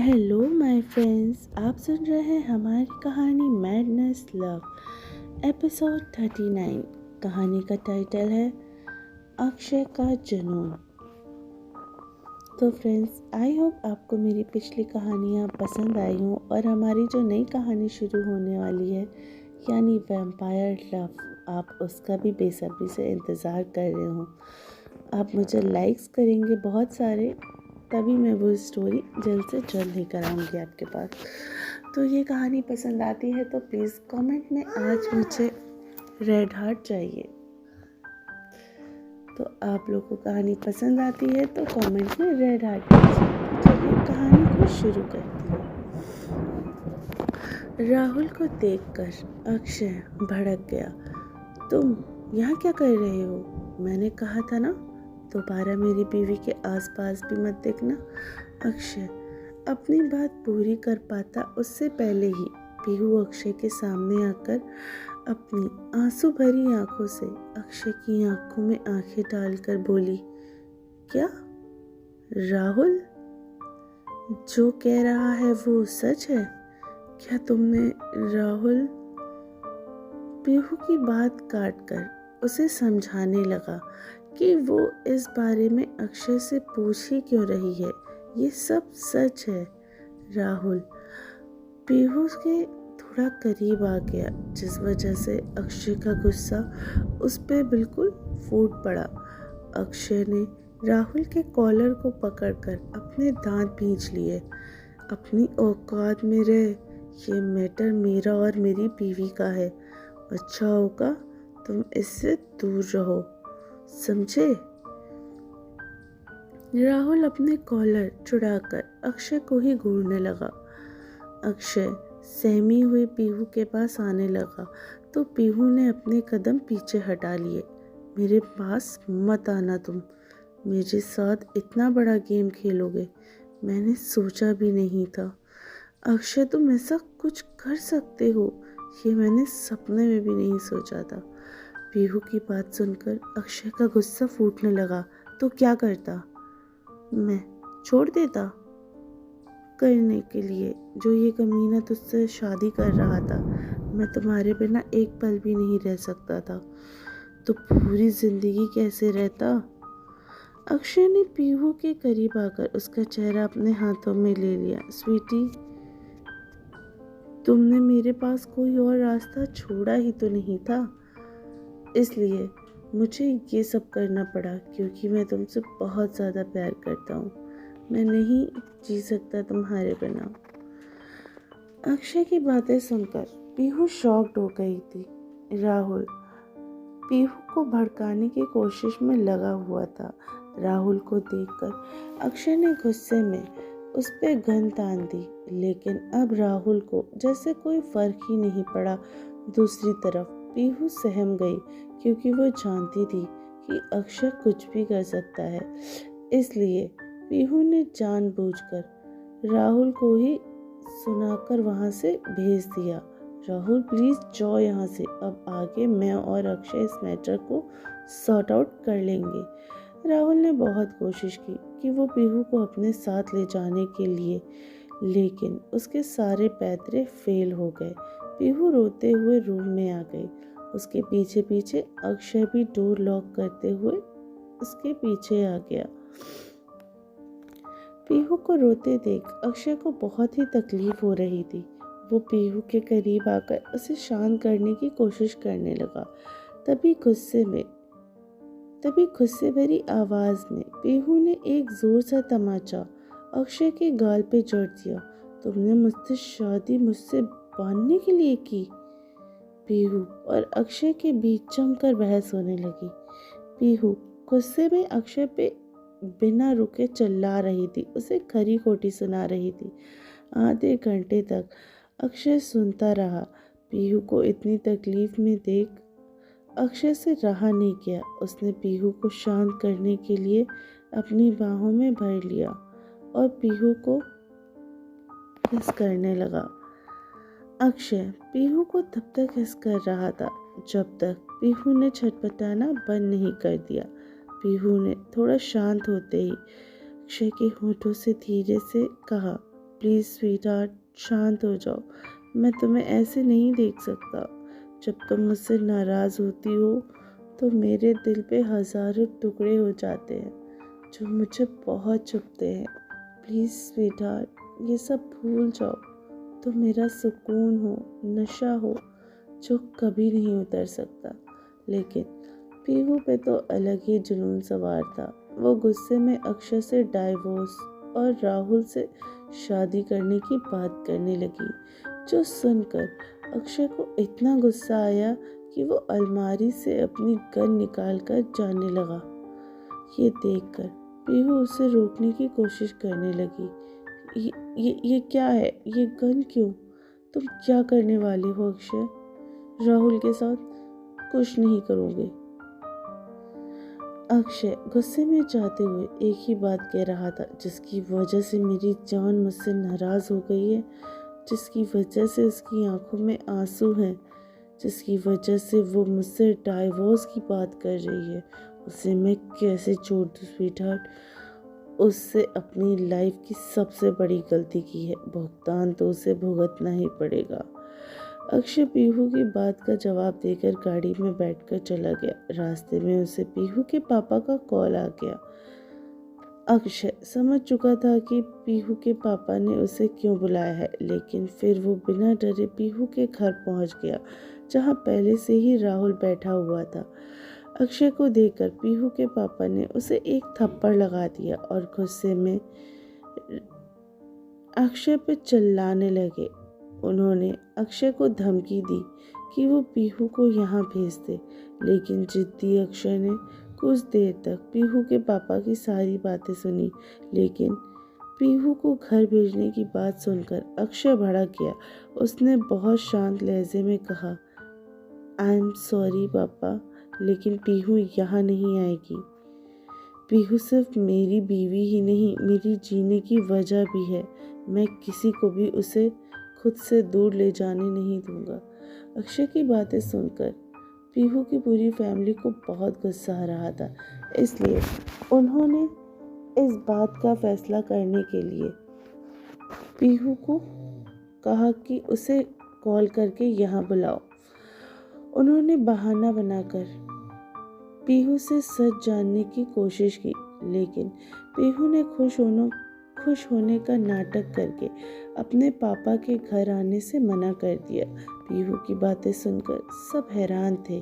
Hello my friends, आप सुन रहे हैं हमारी कहानी मैडनेस लव एपिसोड 39। कहानी का टाइटल है अक्षय का जुनून। तो फ्रेंड्स, आई होप आपको मेरी पिछली कहानियाँ पसंद आई हों और हमारी जो नई कहानी शुरू होने वाली है यानी वैम्पायर लव, आप उसका भी बेसब्री से इंतज़ार कर रहे हो। आप मुझे लाइक्स करेंगे बहुत सारे, तभी मैं वो स्टोरी जल्द से जल्द लेकर आऊँगी आपके पास। तो ये कहानी पसंद आती है तो प्लीज़ कमेंट में आज मुझे रेड हार्ट चाहिए। तो आप लोगों को कहानी पसंद आती है तो कमेंट में रेड हार्ट दीजिए। तो चलिए कहानी को शुरू करती हूँ। राहुल को देखकर अक्षय भड़क गया। तुम यहाँ क्या कर रहे हो? मैंने कहा था ना, दोबारा मेरी बीवी के आसपास भी मत देखना। अक्षय अपनी बात पूरी कर पाता उससे पहले ही पीहू अक्षय के सामने आकर अपनी आंसू भरी आंखों से अक्षय की आंखों में आंखें डालकर बोली, क्या राहुल जो कह रहा है वो सच है? क्या तुमने राहुल? पीहू की बात काटकर उसे समझाने लगा कि वो इस बारे में अक्षय से पूछ ही क्यों रही है, ये सब सच है। राहुल पीहू के थोड़ा करीब आ गया, जिस वजह से अक्षय का गुस्सा उस पर बिल्कुल फूट पड़ा। अक्षय ने राहुल के कॉलर को पकड़कर अपने दांत भींच लिए। अपनी औकात में रह, ये मैटर मेरा और मेरी बीवी का है। अच्छा होगा तुम इससे दूर रहो, समझे? राहुल अपने कॉलर छुड़ाकर अक्षय को ही घूरने लगा। अक्षय सहमी हुई पीहू के पास आने लगा तो पीहू ने अपने कदम पीछे हटा लिए। मेरे पास मत आना, तुम मेरे साथ इतना बड़ा गेम खेलोगे, मैंने सोचा भी नहीं था। अक्षय तुम ऐसा कुछ कर सकते हो, ये मैंने सपने में भी नहीं सोचा था। पीहू की बात सुनकर अक्षय का गुस्सा फूटने लगा। तो क्या करता? मैं छोड़ देता करने के लिए जो ये कमीना तुझसे शादी कर रहा था। मैं तुम्हारे बिना एक पल भी नहीं रह सकता था, तो पूरी जिंदगी कैसे रहता? अक्षय ने पीहू के करीब आकर उसका चेहरा अपने हाथों में ले लिया। स्वीटी, तुमने मेरे पास कोई और रास्ता छोड़ा ही तो नहीं था, इसलिए मुझे ये सब करना पड़ा क्योंकि मैं तुमसे बहुत ज़्यादा प्यार करता हूँ। मैं नहीं जी सकता तुम्हारे बिना। अक्षय की बातें सुनकर पीहू शॉक्ड हो गई थी। राहुल पीहू को भड़काने की कोशिश में लगा हुआ था। राहुल को देखकर अक्षय ने गुस्से में उस पे गन तान दी, लेकिन अब राहुल को जैसे कोई फर्क ही नहीं पड़ा। दूसरी तरफ पीहू सहम गई क्योंकि वो जानती थी कि अक्षय कुछ भी कर सकता है। इसलिए पीहू ने जानबूझकर राहुल को ही सुनाकर वहाँ से भेज दिया। राहुल प्लीज़ जाओ यहाँ से, अब आगे मैं और अक्षय इस मैटर को सॉर्ट आउट कर लेंगे। राहुल ने बहुत कोशिश की कि वो पीहू को अपने साथ ले जाने के लिए, लेकिन उसके सारे पैतरे फेल हो गए। पीहू रोते हुए रूम में आ गई। उसके पीछे पीछे अक्षय भी डोर लॉक करते हुए उसके पीछे आ गया। पीहू को रोते देख अक्षय को बहुत ही तकलीफ हो रही थी। वो पीहू के करीब आकर उसे शांत करने की कोशिश करने लगा। तभी गुस्से भरी आवाज में पीहू ने एक जोर सा तमाचा अक्षय के गाल पे जड़ दिया। तुमने मुझसे शादी मुझसे बांधने के लिए की? पीहू और अक्षय के बीच जमकर बहस होने लगी। पीहू गुस्से में अक्षय पे बिना रुके चिल्ला रही थी, उसे खरी खोटी सुना रही थी। आधे घंटे तक अक्षय सुनता रहा। पीहू को इतनी तकलीफ में देख अक्षय से रहा नहीं गया। उसने पीहू को शांत करने के लिए अपनी बाहों में भर लिया और पीहू को किस करने लगा। अक्षय पीहू को तब तक किस कर रहा था जब तक पीहू ने छटपटाना बंद नहीं कर दिया। पीहू ने थोड़ा शांत होते ही अक्षय के होठों से धीरे से कहा, प्लीज़ स्वीटहार्ट, शांत हो जाओ। मैं तुम्हें ऐसे नहीं देख सकता। जब तुम मुझसे नाराज़ होती हो तो मेरे दिल पे हज़ारों टुकड़े हो जाते हैं जो मुझे बहुत चुभते हैं। प्लीज़ स्वीटहार्ट, ये सब भूल जाओ। तुम मेरा सुकून हो, नशा हो जो कभी नहीं उतर सकता। लेकिन पीहू पे तो अलग ही जुनून सवार था। वो गुस्से में अक्षय से डाइवोर्स और राहुल से शादी करने की बात करने लगी, जो सुनकर अक्षय को इतना गुस्सा आया कि वो अलमारी से अपनी गन निकाल कर जाने लगा। ये देखकर पीहू उसे रोकने की कोशिश करने लगी। ये क्या है? ये गन क्यों? तुम क्या करने वाले हो अक्षय? राहुल के साथ कुछ नहीं करोगे? अक्षय गुस्से में जाते हुए एक ही बात कह रहा था, जिसकी वजह से मेरी जान मुझसे नाराज़ हो गई है, जिसकी वजह से उसकी आंखों में आंसू हैं, जिसकी वजह से वो मुझसे डाइवोर्स की बात कर रही है। उसे मैं कैसे छोड़ दूँ स्वीटहार्ट? उससे अपनी लाइफ की सबसे बड़ी गलती की है, भुगतान तो उसे भुगतना ही पड़ेगा। अक्षय पीहू की बात का जवाब देकर गाड़ी में बैठकर चला गया। रास्ते में उसे पीहू के पापा का कॉल आ गया। अक्षय समझ चुका था कि पीहू के पापा ने उसे क्यों बुलाया है, लेकिन फिर वो बिना डरे पीहू के घर पहुंच गया, जहां पहले से ही राहुल बैठा हुआ था। अक्षय को देखकर पीहू के पापा ने उसे एक थप्पड़ लगा दिया और गुस्से में अक्षय पर चिल्लाने लगे। उन्होंने अक्षय को धमकी दी कि वो पीहू को यहाँ भेज दे, लेकिन जिद्दी अक्षय ने कुछ देर तक पीहू के पापा की सारी बातें सुनी। लेकिन पीहू को घर भेजने की बात सुनकर अक्षय भड़क गया। उसने बहुत शांत लहजे में कहा, आई एम सॉरी पापा, लेकिन पीहू यहाँ नहीं आएगी। पीहू सिर्फ मेरी बीवी ही नहीं, मेरी जीने की वजह भी है। मैं किसी को भी उसे खुद से दूर ले जाने नहीं दूंगा। अक्षय की बातें सुनकर पीहू की पूरी फैमिली को बहुत गुस्सा आ रहा था, इसलिए उन्होंने इस बात का फैसला करने के लिए पीहू को कहा कि उसे कॉल करके यहाँ बुलाओ। उन्होंने बहाना बनाकर पीहू से सच जानने की कोशिश की, लेकिन पीहू ने खुश होने का नाटक करके अपने पापा के घर आने से मना कर दिया। पीहू की बातें सुनकर सब हैरान थे।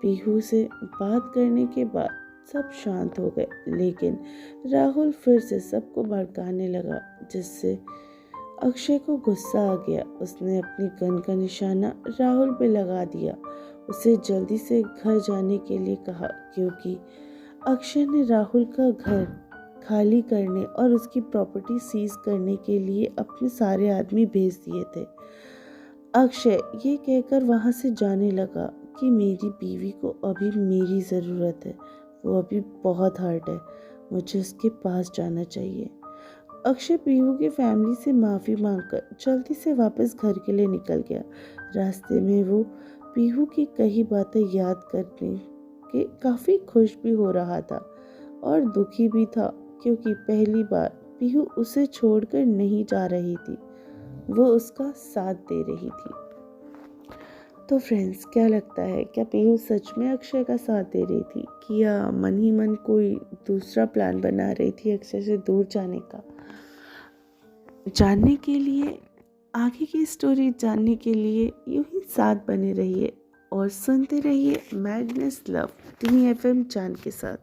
पीहू से बात करने के बाद सब शांत हो गए, लेकिन राहुल फिर से सबको भड़काने लगा, जिससे अक्षय को गुस्सा आ गया। उसने अपनी गन का निशाना राहुल पे लगा दिया। उसे जल्दी से घर जाने के लिए कहा, क्योंकि अक्षय ने राहुल का घर खाली करने और उसकी प्रॉपर्टी सीज करने के लिए अपने सारे आदमी भेज दिए थे। अक्षय ये कहकर वहां से जाने लगा कि मेरी बीवी को अभी मेरी ज़रूरत है, वो अभी बहुत हर्ट है, मुझे उसके पास जाना चाहिए। अक्षय पीहू की फैमिली से माफ़ी मांगकर जल्दी से वापस घर के लिए निकल गया। रास्ते में वो पीहू की कई बातें याद करने के काफ़ी खुश भी हो रहा था और दुखी भी था, क्योंकि पहली बार पीहू उसे छोड़कर नहीं जा रही थी, वो उसका साथ दे रही थी। तो फ्रेंड्स, क्या लगता है, क्या पीहू सच में अक्षय का साथ दे रही थी कि या मन ही मन कोई दूसरा प्लान बना रही थी अक्षय से दूर जाने का? जानने के लिए, आगे की स्टोरी जानने के लिए यूं ही साथ बने रहिए और सुनते रहिए मैडनेस लव टीनी FM जान के साथ।